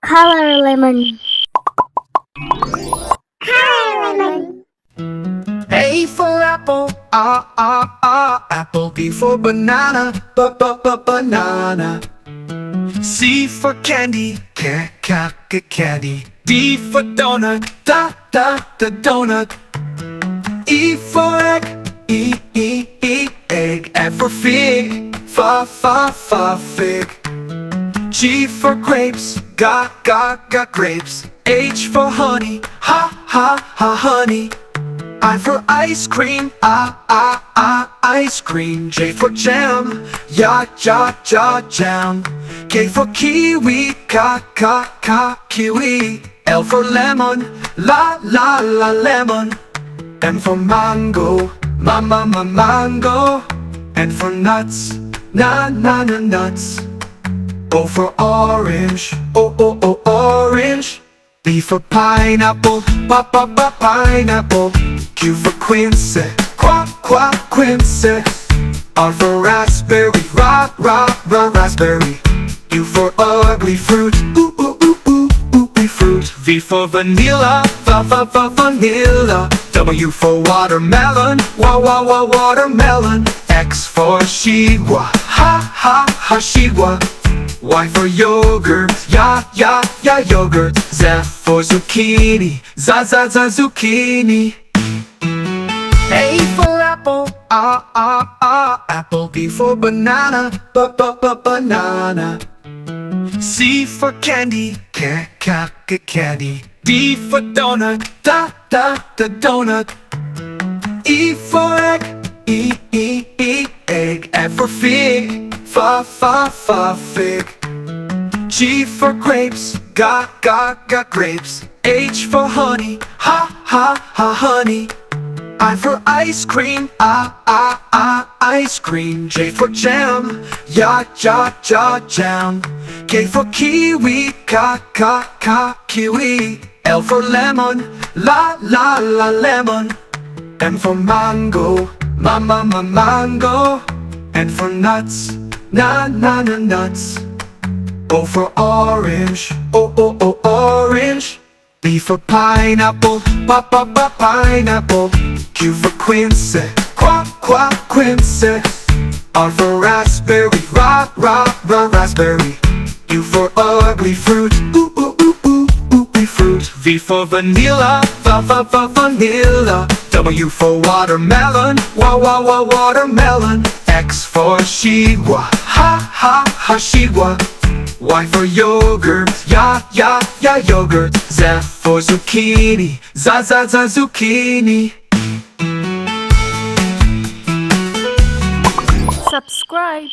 Color lemon. Color lemon. A for apple, apple. B for banana, banana. C for candy, candy. D for donut, donut. E for egg, egg. F for fig, fig. G for grapes, got grapes. H for honey, honey. I for ice cream, ice cream. J for jam, jam. K for kiwi, kiwi. L for lemon, lemon. M for mango, mango. N for nuts, nuts. O for orange, orange. P for pineapple, pineapple. Q for quince, quince. R for raspberry, raspberry. U for ugly fruit, ugly fruit. V for vanilla, vanilla. W for watermelon, watermelon. X for shigwa, shigwa. Y for yogurt, yogurt. Z for zucchini, zucchini. A for apple, apple. B for banana, banana. C for candy, candy. D for donut, donut. E for egg, egg. F for fig, fig. G for grapes, got grapes. H for honey, honey. I for ice cream, ice cream. J for jam, jam. K for kiwi, kiwi. L for lemon, lemon. M for mango, mango. N for nuts, nuts. O for orange, orange. P for pineapple, pineapple. Q for quince, quince. R for raspberry, raspberry. U for ugly fruit, ugly fruit. V for vanilla, vanilla. W for watermelon, watermelon. X for shigwa, shigwa. Y for yogurt, yogurt. Z for zucchini, zucchini. Subscribe.